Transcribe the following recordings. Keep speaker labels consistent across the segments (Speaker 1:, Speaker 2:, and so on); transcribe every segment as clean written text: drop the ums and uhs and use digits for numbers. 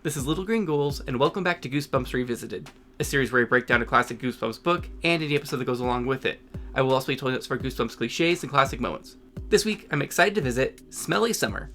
Speaker 1: This is Little Green Ghouls, and welcome back to Goosebumps Revisited, a series where I break down a classic Goosebumps book and any episode that goes along with it. I will also be telling notes for Goosebumps cliches and classic moments. This week, I'm excited to visit Smelly Summer.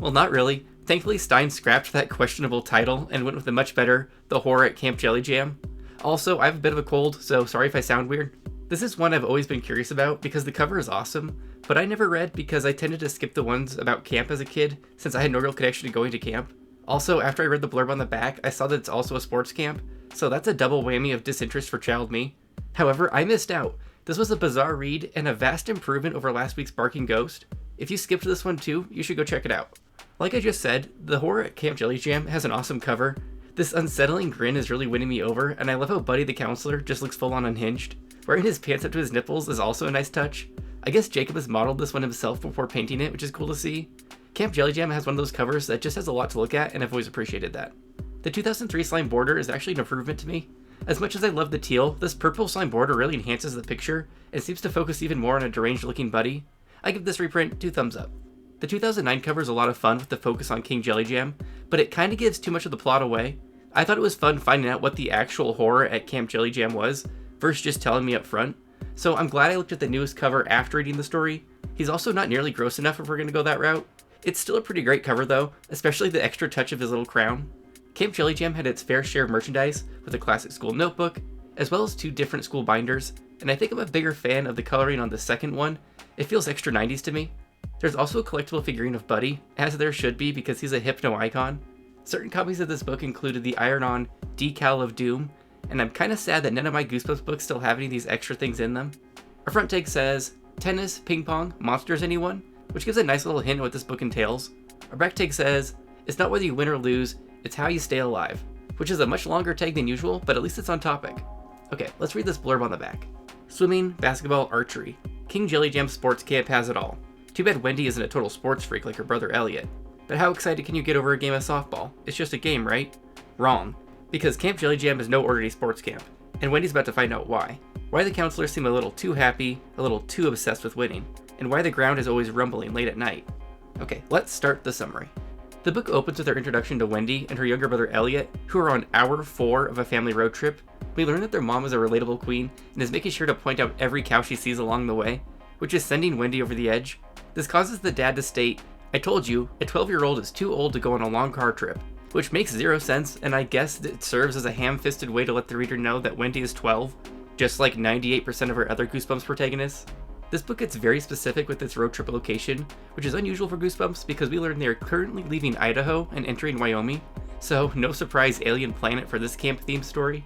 Speaker 1: Well, not really. Thankfully, Stein scrapped that questionable title and went with the much better The Horror at Camp Jellyjam. Also, I have a bit of a cold, so sorry if I sound weird. This is one I've always been curious about because the cover is awesome, but I never read because I tended to skip the ones about camp as a kid since I had no real connection to going to camp. Also, after I read the blurb on the back, I saw that it's also a sports camp, so that's a double whammy of disinterest for child me. However, I missed out. This was a bizarre read and a vast improvement over last week's Barking Ghost. If you skipped this one too, you should go check it out. Like I just said, The Horror at Camp Jellyjam has an awesome cover. This unsettling grin is really winning me over, and I love how Buddy the counselor just looks full on unhinged. Wearing his pants up to his nipples is also a nice touch. I guess Jacob has modeled this one himself before painting it, which is cool to see. Camp Jellyjam has one of those covers that just has a lot to look at, and I've always appreciated that. The 2003 slime border is actually an improvement to me. As much as I love the teal, this purple slime border really enhances the picture and seems to focus even more on a deranged looking Buddy. I give this reprint 2 thumbs up. The 2009 cover is a lot of fun with the focus on King Jellyjam, but it kinda gives too much of the plot away. I thought it was fun finding out what the actual horror at Camp Jellyjam was, versus just telling me up front. So I'm glad I looked at the newest cover after reading the story. He's also not nearly gross enough if we're gonna go that route. It's still a pretty great cover though, especially the extra touch of his little crown. Camp Jellyjam had its fair share of merchandise, with a classic school notebook, as well as 2 different school binders, and I think I'm a bigger fan of the coloring on the second one. It feels extra 90s to me. There's also a collectible figurine of Buddy, as there should be because he's a hypno icon. Certain copies of this book included the iron-on decal of Doom, and I'm kinda sad that none of my Goosebumps books still have any of these extra things in them. Our front tag says, tennis, ping pong, monsters anyone? Which gives a nice little hint of what this book entails. Our back tag says, it's not whether you win or lose, it's how you stay alive. Which is a much longer tag than usual, but at least it's on topic. Okay, let's read this blurb on the back. Swimming, basketball, archery. King Jellyjam Sports Camp has it all. Too bad Wendy isn't a total sports freak like her brother Elliot. But how excited can you get over a game of softball? It's just a game, right? Wrong. Because Camp Jellyjam is no ordinary sports camp, and Wendy's about to find out why. Why the counselors seem a little too happy, a little too obsessed with winning, and why the ground is always rumbling late at night. Okay, let's start the summary. The book opens with our introduction to Wendy and her younger brother Elliot, who are on hour 4 of a family road trip. We learn that their mom is a relatable queen and is making sure to point out every cow she sees along the way, which is sending Wendy over the edge. This causes the dad to state, I told you, a 12-year-old is too old to go on a long car trip, which makes 0 sense, and I guess it serves as a ham-fisted way to let the reader know that Wendy is 12, just like 98% of her other Goosebumps protagonists. This book gets very specific with its road trip location, which is unusual for Goosebumps because we learn they are currently leaving Idaho and entering Wyoming, so no surprise alien planet for this camp-themed story.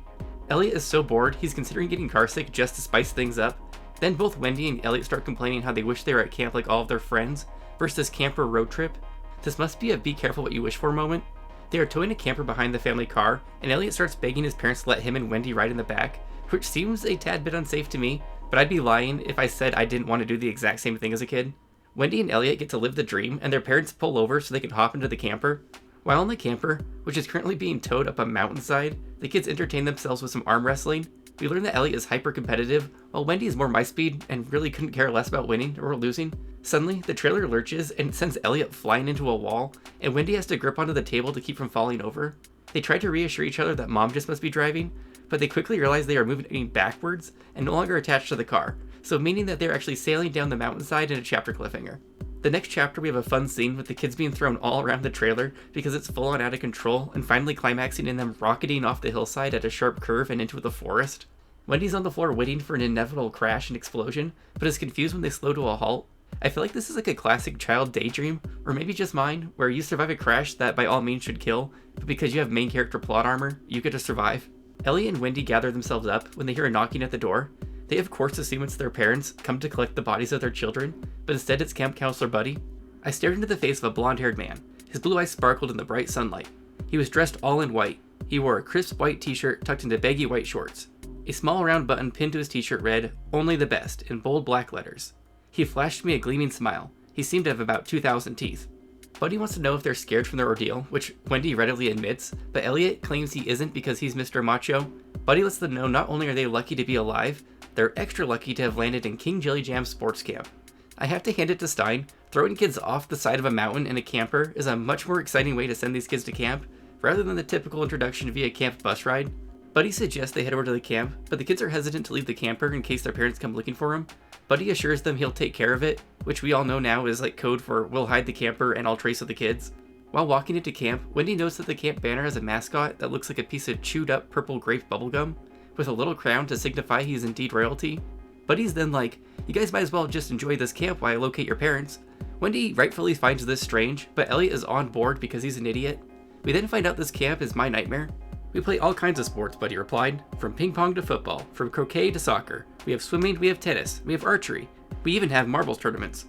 Speaker 1: Elliot is so bored, he's considering getting carsick just to spice things up. Then both Wendy and Elliot start complaining how they wish they were at camp like all of their friends, versus this camper road trip. This must be a be careful what you wish for moment. They are towing a camper behind the family car, and Elliot starts begging his parents to let him and Wendy ride in the back, which seems a tad bit unsafe to me, but I'd be lying if I said I didn't want to do the exact same thing as a kid. Wendy and Elliot get to live the dream, and their parents pull over so they can hop into the camper. While in the camper, which is currently being towed up a mountainside, the kids entertain themselves with some arm wrestling. We learn that Elliot is hyper-competitive, while Wendy is more my speed and really couldn't care less about winning or losing. Suddenly, the trailer lurches and sends Elliot flying into a wall, and Wendy has to grip onto the table to keep from falling over. They try to reassure each other that mom just must be driving, but they quickly realize they are moving backwards and no longer attached to the car, so meaning that they're actually sailing down the mountainside in a chapter cliffhanger. The next chapter we have a fun scene with the kids being thrown all around the trailer because it's full on out of control, and finally climaxing in them rocketing off the hillside at a sharp curve and into the forest. Wendy's on the floor waiting for an inevitable crash and explosion, but is confused when they slow to a halt. I feel like this is like a classic child daydream, or maybe just mine, where you survive a crash that by all means should kill, but because you have main character plot armor, you get to survive. Elliot and Wendy gather themselves up when they hear a knocking at the door. They of course assume it's their parents, come to collect the bodies of their children, but instead it's camp counselor Buddy. I stared into the face of a blonde-haired man. His blue eyes sparkled in the bright sunlight. He was dressed all in white. He wore a crisp white t-shirt tucked into baggy white shorts. A small round button pinned to his t-shirt read, "Only the best," in bold black letters. He flashed me a gleaming smile. He seemed to have about 2,000 teeth. Buddy wants to know if they're scared from their ordeal, which Wendy readily admits, but Elliot claims he isn't because he's Mr. Macho. Buddy lets them know not only are they lucky to be alive, they're extra lucky to have landed in King Jellyjam Sports Camp. I have to hand it to Stein, throwing kids off the side of a mountain in a camper is a much more exciting way to send these kids to camp, rather than the typical introduction via camp bus ride. Buddy suggests they head over to the camp, but the kids are hesitant to leave the camper in case their parents come looking for them. Buddy assures them he'll take care of it, which we all know now is like code for we'll hide the camper and I'll trace with the kids. While walking into camp, Wendy notes that the camp banner has a mascot that looks like a piece of chewed up purple grape bubblegum, with a little crown to signify he is indeed royalty. Buddy's then like, you guys might as well just enjoy this camp while I locate your parents. Wendy rightfully finds this strange, but Elliot is on board because he's an idiot. We then find out this camp is my nightmare. We play all kinds of sports, Buddy replied, from ping pong to football, from croquet to soccer. We have swimming, we have tennis, we have archery. We even have marbles tournaments.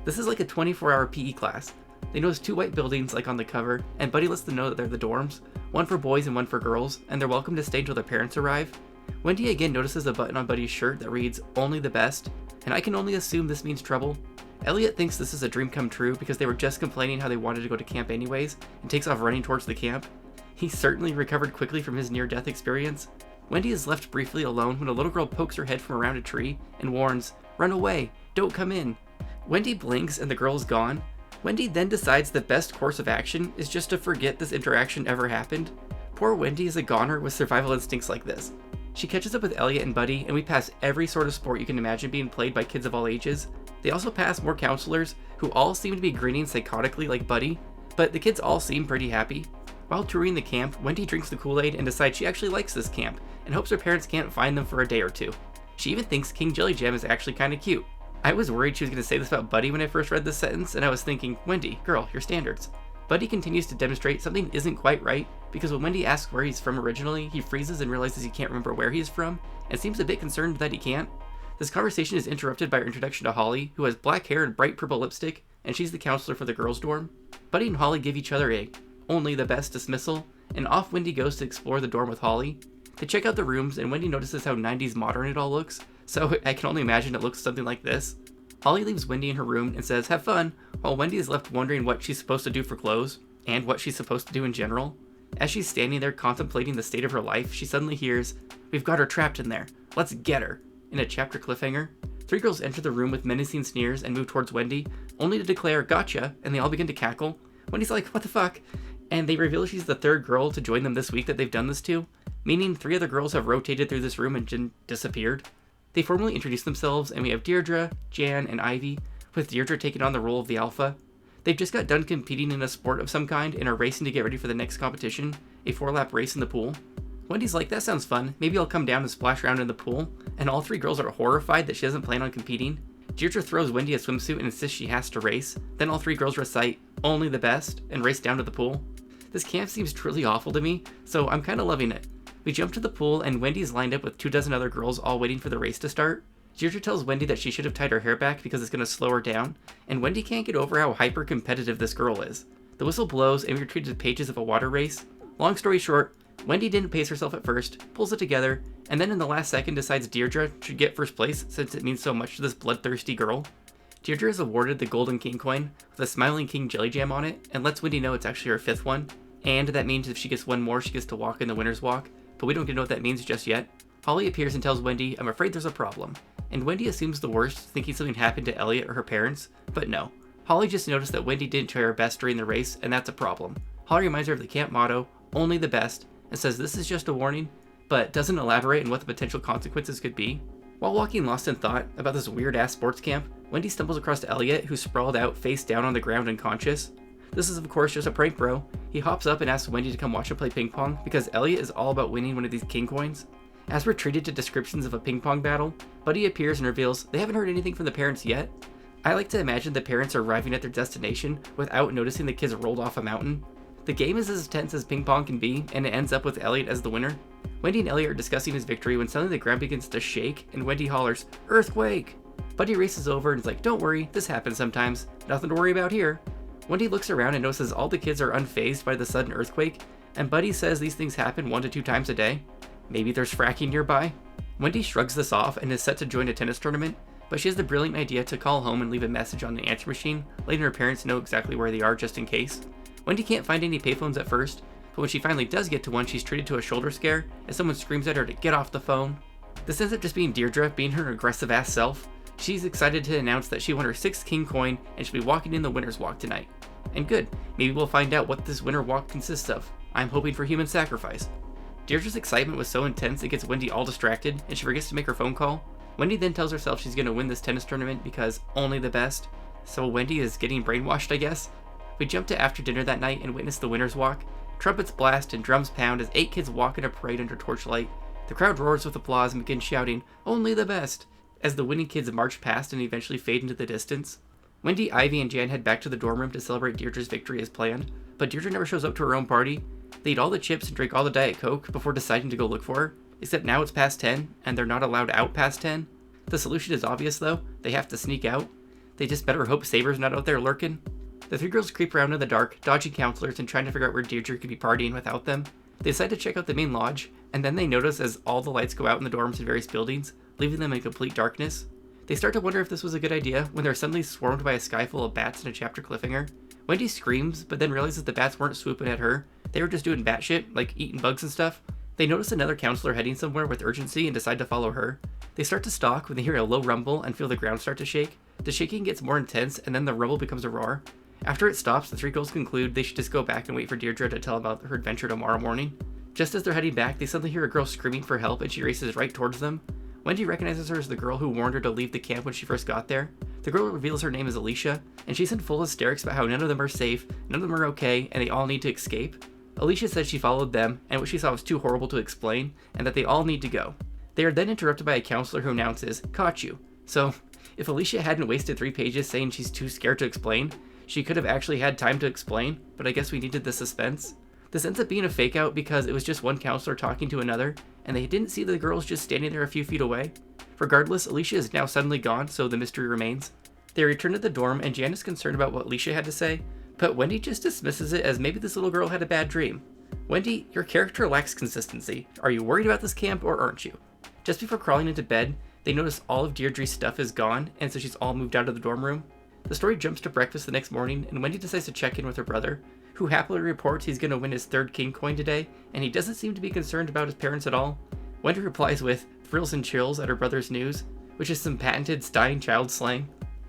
Speaker 1: This is like a 24-hour PE class. They notice 2 white buildings like on the cover, and Buddy lets them know that they're the dorms, one for boys and one for girls, and they're welcome to stay until their parents arrive. Wendy again notices a button on Buddy's shirt that reads, "Only the best," and I can only assume this means trouble. Elliot thinks this is a dream come true because they were just complaining how they wanted to go to camp anyways, and takes off running towards the camp. He certainly recovered quickly from his near-death experience. Wendy is left briefly alone when a little girl pokes her head from around a tree and warns, "Run away, don't come in." Wendy blinks and the girl is gone. Wendy then decides the best course of action is just to forget this interaction ever happened. Poor Wendy is a goner with survival instincts like this. She catches up with Elliot and Buddy, and we pass every sort of sport you can imagine being played by kids of all ages. They also pass more counselors, who all seem to be grinning psychotically like Buddy, but the kids all seem pretty happy. While touring the camp, Wendy drinks the Kool-Aid and decides she actually likes this camp, and hopes her parents can't find them for a day or two. She even thinks King Jellyjam is actually kinda cute. I was worried she was going to say this about Buddy when I first read this sentence, and I was thinking, Wendy, girl, your standards. Buddy continues to demonstrate something isn't quite right, because when Wendy asks where he's from originally, he freezes and realizes he can't remember where he is from, and seems a bit concerned that he can't. This conversation is interrupted by our introduction to Holly, who has black hair and bright purple lipstick, and she's the counselor for the girls' dorm. Buddy and Holly give each other a only the best dismissal, and off Wendy goes to explore the dorm with Holly. They check out the rooms, and Wendy notices how 90s modern it all looks, so I can only imagine it looks something like this. Holly leaves Wendy in her room and says, "Have fun," while Wendy is left wondering what she's supposed to do for clothes, and what she's supposed to do in general. As she's standing there contemplating the state of her life, she suddenly hears, "We've got her trapped in there. Let's get her," in a chapter cliffhanger. 3 girls enter the room with menacing sneers and move towards Wendy, only to declare, "Gotcha," and they all begin to cackle. Wendy's like, "What the fuck?" And they reveal she's the 3rd girl to join them this week that they've done this to, meaning 3 other girls have rotated through this room and disappeared. They formally introduce themselves, and we have Deirdre, Jan, and Ivy, with Deirdre taking on the role of the alpha. They've just got done competing in a sport of some kind and are racing to get ready for the next competition, a 4-lap race in the pool. Wendy's like, "That sounds fun, maybe I'll come down and splash around in the pool," and all 3 girls are horrified that she doesn't plan on competing. Deirdre throws Wendy a swimsuit and insists she has to race, then all 3 girls recite, "Only the best," and race down to the pool. This camp seems truly awful to me, so I'm kinda loving it. We jump to the pool, and Wendy's lined up with 24 other girls all waiting for the race to start. Deirdre tells Wendy that she should have tied her hair back because it's going to slow her down, and Wendy can't get over how hyper-competitive this girl is. The whistle blows, and we're treated to pages of a water race. Long story short, Wendy didn't pace herself at first, pulls it together, and then in the last second decides Deirdre should get first place since it means so much to this bloodthirsty girl. Deirdre is awarded the golden king coin with a smiling King Jellyjam on it, and lets Wendy know it's actually her 5th one, and that means if she gets one more, she gets to walk in the winner's walk, but we don't get to know what that means just yet. Holly appears and tells Wendy, "I'm afraid there's a problem," and Wendy assumes the worst, thinking something happened to Elliot or her parents, but no. Holly just noticed that Wendy didn't try her best during the race, and that's a problem. Holly reminds her of the camp motto, "Only the best," and says this is just a warning, but doesn't elaborate on what the potential consequences could be. While walking lost in thought about this weird-ass sports camp, Wendy stumbles across Elliot, who's sprawled out face down on the ground unconscious. This is of course just a prank bro. He hops up and asks Wendy to come watch him play ping pong because Elliot is all about winning one of these king coins. As we're treated to descriptions of a ping pong battle, Buddy appears and reveals they haven't heard anything from the parents yet. I like to imagine the parents are arriving at their destination without noticing the kids rolled off a mountain. The game is as intense as ping pong can be, and it ends up with Elliot as the winner. Wendy and Elliot are discussing his victory when suddenly the ground begins to shake and Wendy hollers, "Earthquake!" Buddy races over and is like, "Don't worry, this happens sometimes. Nothing to worry about here." Wendy looks around and notices all the kids are unfazed by the sudden earthquake, and Buddy says these things happen 1 to 2 times a day. Maybe there's fracking nearby. Wendy shrugs this off and is set to join a tennis tournament, but she has the brilliant idea to call home and leave a message on the answer machine, letting her parents know exactly where they are just in case. Wendy can't find any payphones at first, but when she finally does get to one, she's treated to a shoulder scare as someone screams at her to get off the phone. This ends up just being Deirdre being her aggressive ass self. She's excited to announce that she won her 6th king coin and she'll be walking in the winner's walk tonight. And good, maybe we'll find out what this winner walk consists of. I'm hoping for human sacrifice. Deirdre's excitement was so intense it gets Wendy all distracted, and she forgets to make her phone call. Wendy then tells herself she's going to win this tennis tournament because only the best. So Wendy is getting brainwashed, I guess. We jump to after dinner that night and witness the winner's walk. Trumpets blast and drums pound as 8 kids walk in a parade under torchlight. The crowd roars with applause and begins shouting, "Only the best," as the winning kids march past and eventually fade into the distance. Wendy, Ivy, and Jan head back to the dorm room to celebrate Deirdre's victory as planned, but Deirdre never shows up to her own party. They eat all the chips and drink all the Diet Coke before deciding to go look for her, except now it's past 10, and they're not allowed out past 10. The solution is obvious though, they have to sneak out. They just better hope Saber's not out there lurking. The 3 girls creep around in the dark, dodging counselors and trying to figure out where Deirdre could be partying without them. They decide to check out the main lodge, and then they notice as all the lights go out in the dorms in various buildings, leaving them in complete darkness. They start to wonder if this was a good idea when they're suddenly swarmed by a sky full of bats in a chapter cliffhanger. Wendy screams, but then realizes the bats weren't swooping at her. They were just doing bat shit, like eating bugs and stuff. They notice another counselor heading somewhere with urgency and decide to follow her. They start to stalk when they hear a low rumble and feel the ground start to shake. The shaking gets more intense, and then the rumble becomes a roar. After it stops, the 3 girls conclude they should just go back and wait for Deirdre to tell about her adventure tomorrow morning. Just as they're heading back, they suddenly hear a girl screaming for help, and she races right towards them. Wendy recognizes her as the girl who warned her to leave the camp when she first got there. The girl reveals her name is Alicia, and she's in full hysterics about how none of them are safe, none of them are okay, and they all need to escape. Alicia says she followed them, and what she saw was too horrible to explain, and that they all need to go. They are then interrupted by a counselor who announces, "Caught you." So, if Alicia hadn't wasted 3 pages saying she's too scared to explain, she could have actually had time to explain, but I guess we needed the suspense. This ends up being a fake out because it was just one counselor talking to another, and they didn't see the girls just standing there a few feet away. Regardless, Alicia is now suddenly gone, so the mystery remains. They return to the dorm, and Jan is concerned about what Alicia had to say, but Wendy just dismisses it as maybe this little girl had a bad dream. Wendy, your character lacks consistency. Are you worried about this camp, or aren't you? Just before crawling into bed, they notice all of Deirdre's stuff is gone, and so she's all moved out of the dorm room. The story jumps to breakfast the next morning, and Wendy decides to check in with her brother, who happily reports he's going to win his 3rd king coin today, and he doesn't seem to be concerned about his parents at all. Wendy replies with thrills and chills at her brother's news, which is some patented Stein child slang.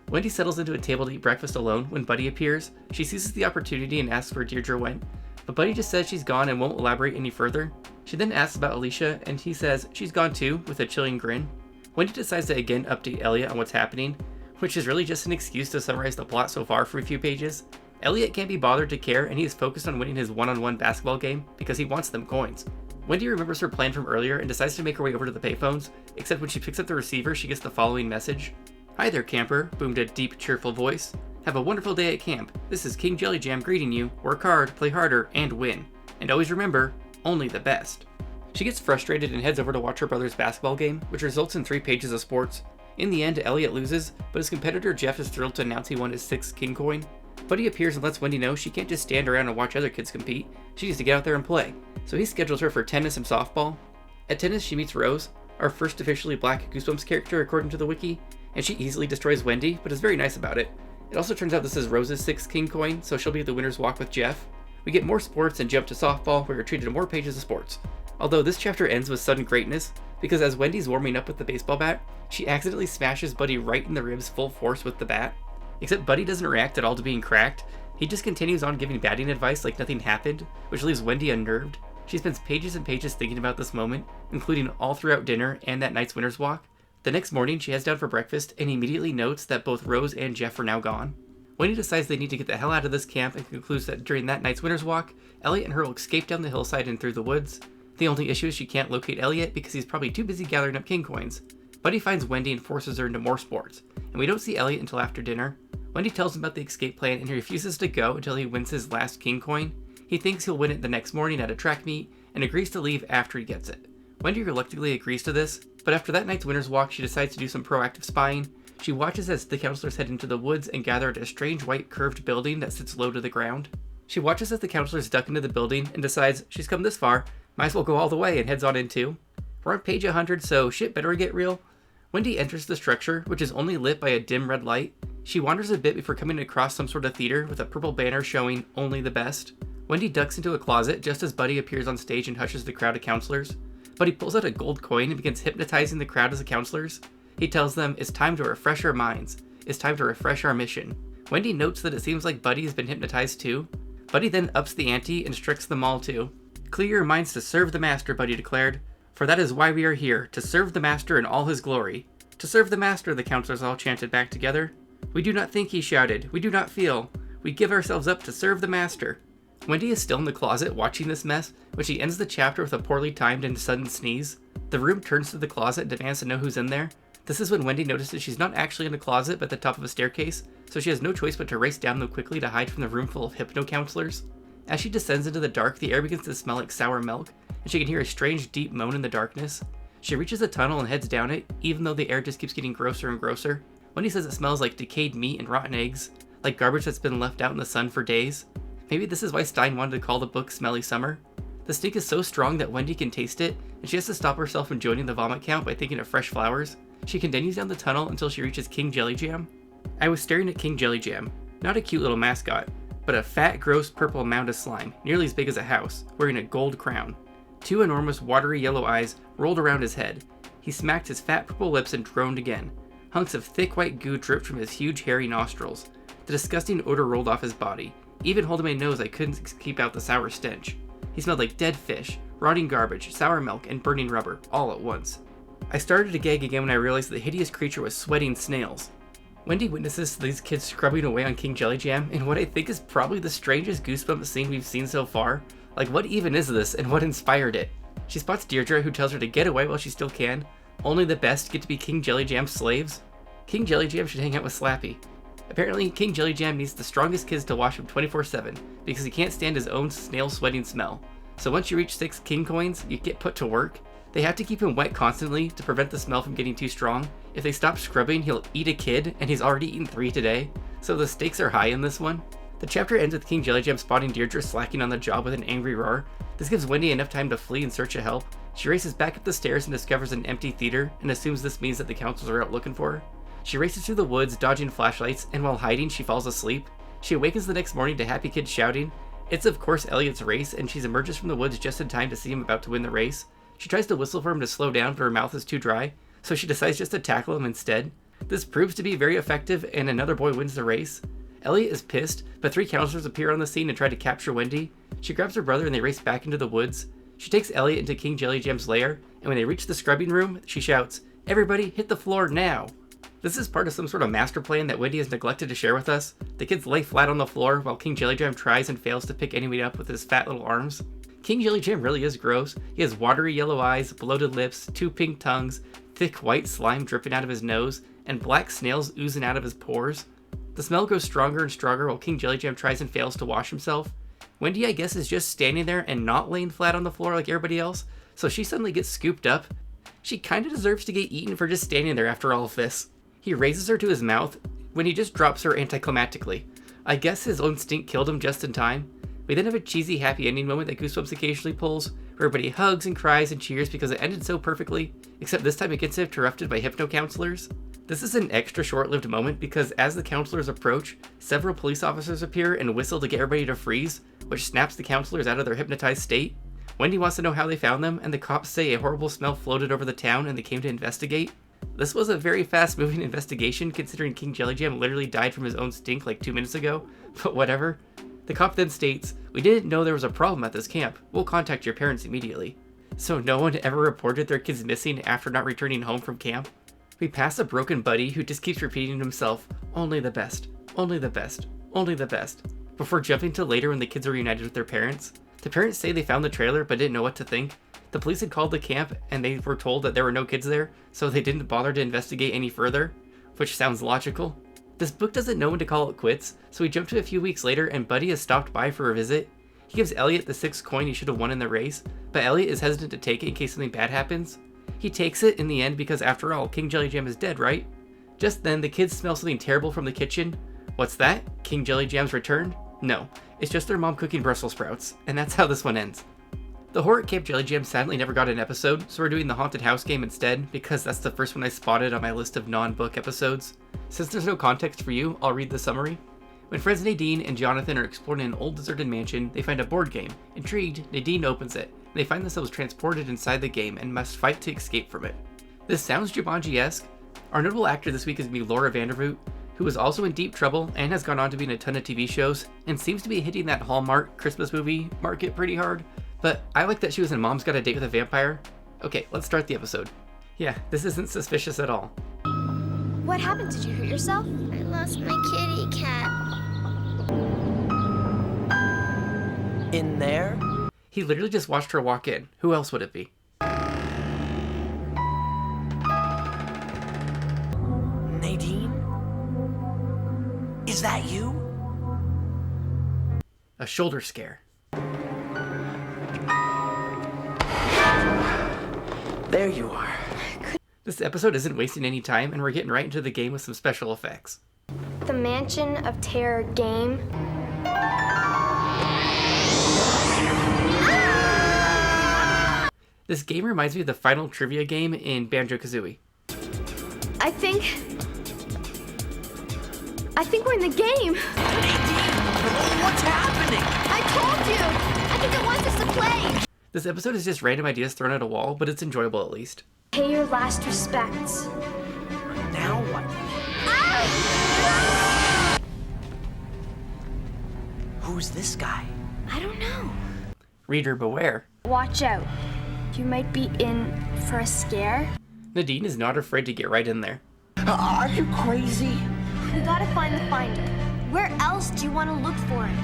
Speaker 1: Wendy settles into a table to eat breakfast alone when Buddy appears. She seizes the opportunity and asks where Deirdre went, but Buddy just says she's gone and won't elaborate any further. She then asks about Alicia, and he says she's gone too, with a chilling grin. Wendy decides to again update Elliot on what's happening, which is really just an excuse to summarize the plot so far for a few pages. Elliot can't be bothered to care, and he is focused on winning his one-on-one basketball game because he wants them coins. Wendy remembers her plan from earlier and decides to make her way over to the payphones, except when she picks up the receiver, she gets the following message. "Hi there, camper," boomed a deep, cheerful voice. "Have a wonderful day at camp. This is King Jellyjam greeting you. Work hard, play harder, and win. And always remember, only the best." She gets frustrated and heads over to watch her brother's basketball game, which results in 3 pages of sports. In the end, Elliot loses, but his competitor Jeff is thrilled to announce he won his 6th king coin. Buddy appears and lets Wendy know she can't just stand around and watch other kids compete. She needs to get out there and play. So he schedules her for tennis and softball. At tennis, she meets Rose, our first officially black Goosebumps character according to the wiki, and she easily destroys Wendy, but is very nice about it. It also turns out this is Rose's 6th king coin, so she'll be at the winner's walk with Jeff. We get more sports and jump to softball, where we're treated to more pages of sports. Although this chapter ends with sudden greatness, because as Wendy's warming up with the baseball bat, she accidentally smashes Buddy right in the ribs full force with the bat. Except Buddy doesn't react at all to being cracked. He just continues on giving batting advice like nothing happened, which leaves Wendy unnerved. She spends pages and pages thinking about this moment, including all throughout dinner and that night's winner's walk. The next morning, she heads down for breakfast and immediately notes that both Rose and Jeff are now gone. Wendy decides they need to get the hell out of this camp and concludes that during that night's winner's walk, Elliot and her will escape down the hillside and through the woods. The only issue is she can't locate Elliot because he's probably too busy gathering up king coins. Buddy finds Wendy and forces her into more sports, and we don't see Elliot until after dinner. Wendy tells him about the escape plan and he refuses to go until he wins his last king coin. He thinks he'll win it the next morning at a track meet and agrees to leave after he gets it. Wendy reluctantly agrees to this, but after that night's winner's walk, she decides to do some proactive spying. She watches as the counselors head into the woods and gather at a strange white curved building that sits low to the ground. She watches as the counselors duck into the building and decides she's come this far, might as well go all the way, and heads on in too. We're on page 100, so shit better get real. Wendy enters the structure, which is only lit by a dim red light. She wanders a bit before coming across some sort of theater with a purple banner showing only the best. Wendy ducks into a closet just as Buddy appears on stage and hushes the crowd of counselors. Buddy pulls out a gold coin and begins hypnotizing the crowd as the counselors. He tells them it's time to refresh our minds. It's time to refresh our mission. Wendy notes that it seems like Buddy has been hypnotized too, Buddy then ups the ante and instructs them all to clear your minds to serve the master, Buddy declared. For that is why we are here, to serve the master in all his glory. To serve the master, the counselors all chanted back together. We do not think, he shouted. We do not feel. We give ourselves up to serve the master. Wendy is still in the closet watching this mess when she ends the chapter with a poorly timed and sudden sneeze. The room turns to the closet and demands to know who's in there. This is when Wendy notices she's not actually in a closet but at the top of a staircase, so she has no choice but to race down them quickly to hide from the room full of hypno-counselors. As she descends into the dark, the air begins to smell like sour milk, and she can hear a strange deep moan in the darkness. She reaches the tunnel and heads down it, even though the air just keeps getting grosser and grosser. Wendy says it smells like decayed meat and rotten eggs, like garbage that's been left out in the sun for days. Maybe this is why Stein wanted to call the book Smelly Summer. The stink is so strong that Wendy can taste it, and she has to stop herself from joining the vomit count by thinking of fresh flowers. She continues down the tunnel until she reaches King Jellyjam. I was staring at King Jellyjam, not a cute little mascot, but a fat, gross purple mound of slime, nearly as big as a house, wearing a gold crown. 2 enormous, watery yellow eyes rolled around his head. He smacked his fat purple lips and droned again. Hunks of thick white goo dripped from his huge hairy nostrils. The disgusting odor rolled off his body. Even holding my nose, I couldn't keep out the sour stench. He smelled like dead fish, rotting garbage, sour milk, and burning rubber, all at once. I started to gag again when I realized the hideous creature was sweating snails. Wendy witnesses these kids scrubbing away on King Jellyjam in what I think is probably the strangest Goosebumps scene we've seen so far. Like, what even is this, and what inspired it? She spots Deirdre, who tells her to get away while she still can. Only the best get to be King Jellyjam's slaves. King Jellyjam should hang out with Slappy. Apparently, King Jellyjam needs the strongest kids to wash him 24/7, because he can't stand his own snail-sweating smell. So once you reach 6 king coins, you get put to work. They have to keep him wet constantly to prevent the smell from getting too strong. If they stop scrubbing, he'll eat a kid, and he's already eaten 3 today. So the stakes are high in this one. The chapter ends with King Jellyjam spotting Deirdre slacking on the job with an angry roar. This gives Wendy enough time to flee in search of help. She races back up the stairs and discovers an empty theater, and assumes this means that the counselors are out looking for her. She races through the woods, dodging flashlights, and while hiding, she falls asleep. She awakens the next morning to happy kids shouting. It's of course Elliot's race, and she emerges from the woods just in time to see him about to win the race. She tries to whistle for him to slow down, but her mouth is too dry, so she decides just to tackle him instead. This proves to be very effective, and another boy wins the race. Elliot is pissed, but 3 counselors appear on the scene and try to capture Wendy. She grabs her brother and they race back into the woods. She takes Elliot into King Jellyjam's lair, and when they reach the scrubbing room, she shouts, "Everybody hit the floor now!" This is part of some sort of master plan that Wendy has neglected to share with us. The kids lay flat on the floor while King Jellyjam tries and fails to pick anyone up with his fat little arms. King Jellyjam really is gross. He has watery yellow eyes, bloated lips, 2 pink tongues, thick white slime dripping out of his nose, and black snails oozing out of his pores. The smell grows stronger and stronger while King Jellyjam tries and fails to wash himself. Wendy, I guess, is just standing there and not laying flat on the floor like everybody else, so she suddenly gets scooped up. She kinda deserves to get eaten for just standing there after all of this. He raises her to his mouth when he just drops her anticlimactically. I guess his own stink killed him just in time. We then have a cheesy happy ending moment that Goosebumps occasionally pulls, where everybody hugs and cries and cheers because it ended so perfectly, except this time it gets interrupted by hypno-counselors. This is an extra short-lived moment because as the counselors approach, several police officers appear and whistle to get everybody to freeze, which snaps the counselors out of their hypnotized state. Wendy wants to know how they found them, and the cops say a horrible smell floated over the town and they came to investigate. This was a very fast-moving investigation considering King Jellyjam literally died from his own stink like 2 minutes ago, but whatever. The cop then states, "We didn't know there was a problem at this camp. We'll contact your parents immediately." So no one ever reported their kids missing after not returning home from camp? We pass a broken buddy who just keeps repeating to himself, "Only the best, only the best, only the best," before jumping to later when the kids are reunited with their parents. The parents say they found the trailer but didn't know what to think. The police had called the camp and they were told that there were no kids there, so they didn't bother to investigate any further, which sounds logical. This book doesn't know when to call it quits, so we jump to a few weeks later and Buddy has stopped by for a visit. He gives Elliot the 6th coin he should have won in the race, but Elliot is hesitant to take it in case something bad happens. He takes it in the end because after all, King Jellyjam is dead, right? Just then, the kids smell something terrible from the kitchen. What's that? King Jellyjam's returned? No, it's just their mom cooking Brussels sprouts, and that's how this one ends. The horror at Camp Jellyjam sadly never got an episode, so we're doing the haunted house game instead, because that's the first one I spotted on my list of non-book episodes. Since there's no context for you, I'll read the summary. When friends Nadine and Jonathan are exploring an old deserted mansion, they find a board game. Intrigued, Nadine opens it, and they find themselves transported inside the game and must fight to escape from it. This sounds Jumanji-esque. Our notable actor this week is going to be Laura Vandervoot. who is also in deep trouble and has gone on to be in a ton of TV shows and seems to be hitting that Hallmark Christmas movie market pretty hard. But I like that she was in Mom's Got a Date with a Vampire. Okay, let's start the episode. Yeah, this isn't suspicious at all.
Speaker 2: What happened? Did you hurt yourself?
Speaker 3: I lost my kitty cat.
Speaker 4: In there?
Speaker 1: He literally just watched her walk in. Who else would it be?
Speaker 4: Nadine? Is that you?
Speaker 1: A shoulder scare.
Speaker 4: There you are.
Speaker 1: This episode isn't wasting any time, and we're getting right into the game with some special effects.
Speaker 2: The Mansion of Terror game.
Speaker 1: This game reminds me of the final trivia game in Banjo-Kazooie.
Speaker 2: I think we're in the game.
Speaker 4: What's happening?
Speaker 2: I told you. I think it wants us to play.
Speaker 1: This episode is just random ideas thrown at a wall, but it's enjoyable at least.
Speaker 2: Pay your last respects.
Speaker 4: Now what?
Speaker 2: Ah!
Speaker 4: Who's this guy?
Speaker 2: I don't know.
Speaker 1: Reader beware.
Speaker 2: Watch out. You might be in for a scare.
Speaker 1: Nadine is not afraid to get right in there.
Speaker 4: Are you crazy?
Speaker 2: We gotta find the finder. Where else do you want to look for him?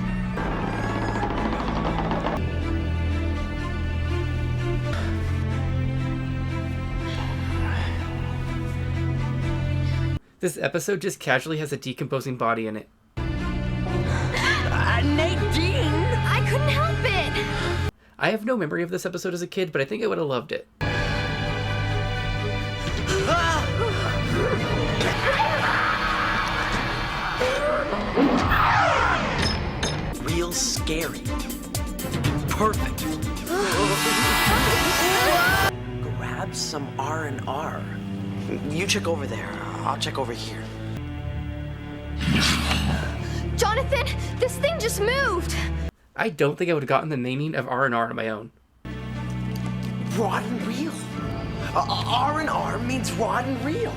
Speaker 1: This episode just casually has a decomposing body in it.
Speaker 4: Nadine!
Speaker 2: I couldn't help it.
Speaker 1: I have no memory of this episode as a kid, but I think I would have loved it.
Speaker 4: Real scary. Perfect. Grab some R&R. You check over there. I'll check over here.
Speaker 2: Jonathan, this thing just moved.
Speaker 1: I don't think I would have gotten the naming of R&R on my own.
Speaker 4: Rod and reel. R&R means rod and reel.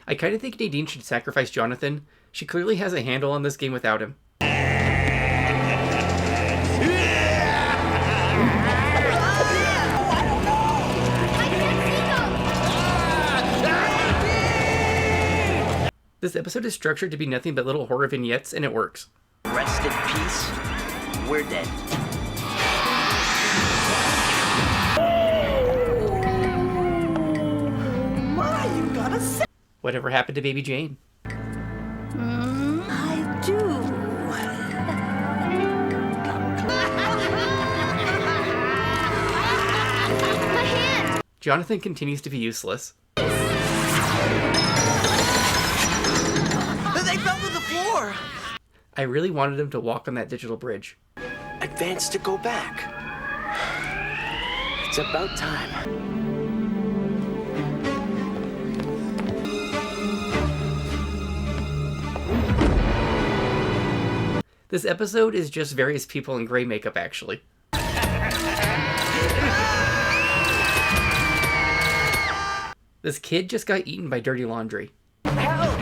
Speaker 1: I kind of think Nadine should sacrifice Jonathan. She clearly has a handle on this game without him. This episode is structured to be nothing but little horror vignettes, and it works.
Speaker 4: Rest in peace. We're dead. My, you gotta say.
Speaker 1: Whatever happened to Baby Jane?
Speaker 4: I do.
Speaker 2: My hand.
Speaker 1: Jonathan continues to be useless.
Speaker 4: They fell to the floor.
Speaker 1: I really wanted him to walk on that digital bridge.
Speaker 4: Advance to go back. It's about time.
Speaker 1: This episode is just various people in gray makeup, actually. This kid just got eaten by dirty laundry.
Speaker 4: Help!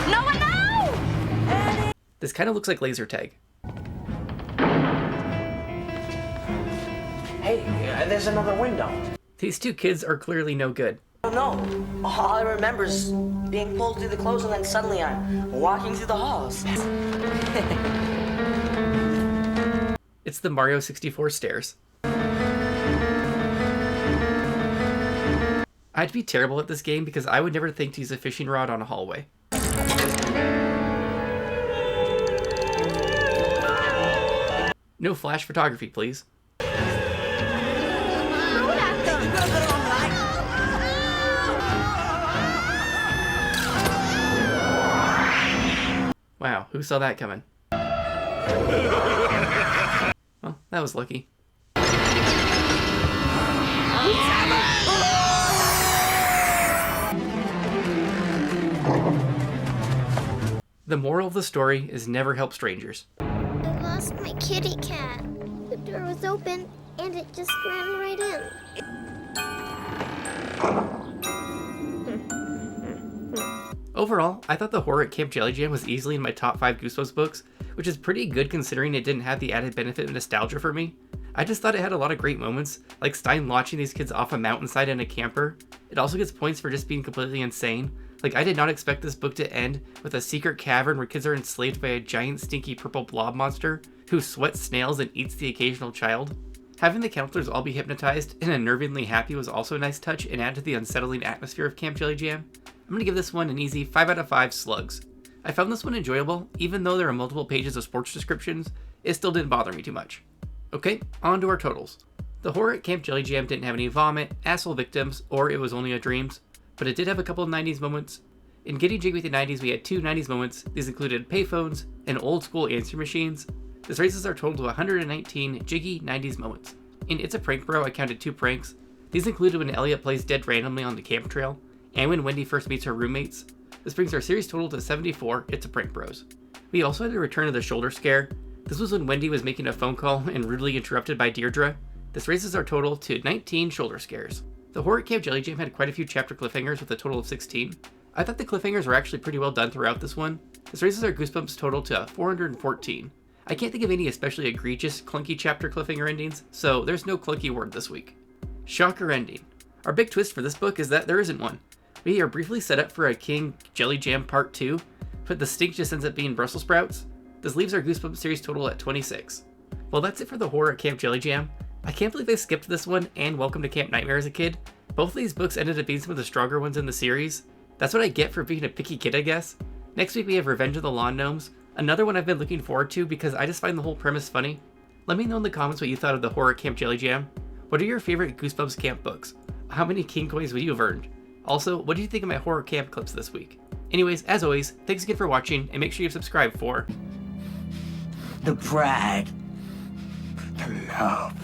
Speaker 2: No, no!
Speaker 1: This kind of looks like laser tag.
Speaker 4: Hey, there's another window.
Speaker 1: These two kids are clearly no good.
Speaker 5: Oh no, all I remember is being pulled through the clothes and then suddenly I'm walking through the halls.
Speaker 1: It's the Mario 64 stairs. I'd be terrible at this game because I would never think to use a fishing rod on a hallway. No flash photography, please. Wow, who saw that coming? Well, that was lucky. The moral of the story is never help strangers.
Speaker 3: I lost my kitty cat. The door was open and it just ran right in.
Speaker 1: Overall, I thought the horror at Camp Jellyjam was easily in my top 5 Goosebumps books, which is pretty good considering it didn't have the added benefit of nostalgia for me. I just thought it had a lot of great moments, like Stein launching these kids off a mountainside in a camper. It also gets points for just being completely insane. Like, I did not expect this book to end with a secret cavern where kids are enslaved by a giant stinky purple blob monster who sweats snails and eats the occasional child. Having the counselors all be hypnotized and unnervingly happy was also a nice touch and added to the unsettling atmosphere of Camp Jellyjam. I'm going to give this one an easy 5 out of 5 slugs. I found this one enjoyable, even though there are multiple pages of sports descriptions, it still didn't bother me too much. Okay, on to our totals. The horror at Camp Jellyjam didn't have any vomit, asshole victims, or it was only a dreams, but it did have a couple of 90s moments. In Getting Jiggy with the 90s, we had 2 90s moments. These included payphones and old school answer machines. This raises our total to 119 jiggy 90s moments. In It's a Prank Bro, I counted 2 pranks. These included when Elliot plays dead randomly on the camp trail, and when Wendy first meets her roommates. This brings our series total to 74 It's a Prank Bros. We also had a return of the shoulder scare. This was when Wendy was making a phone call and rudely interrupted by Deirdre. This raises our total to 19 shoulder scares. The horror at Camp Jellyjam had quite a few chapter cliffhangers with a total of 16. I thought the cliffhangers were actually pretty well done throughout this one. This raises our Goosebumps total to 414. I can't think of any especially egregious clunky chapter cliffhanger endings, so there's no clunky word this week. Shocker ending. Our big twist for this book is that there isn't one. We are briefly set up for a King Jellyjam Part 2, but the stink just ends up being Brussels sprouts. This leaves our Goosebumps series total at 26. Well, that's it for the horror at Camp Jellyjam. I can't believe they skipped this one and Welcome to Camp Nightmare as a kid. Both of these books ended up being some of the stronger ones in the series. That's what I get for being a picky kid, I guess. Next week we have Revenge of the Lawn Gnomes, another one I've been looking forward to because I just find the whole premise funny. Let me know in the comments what you thought of the horror at Camp Jellyjam. What are your favorite Goosebumps camp books? How many king coins would you have earned? Also, what do you think of my horror camp clips this week? Anyways, as always, thanks again for watching, and make sure you subscribe for
Speaker 6: the pride, the love,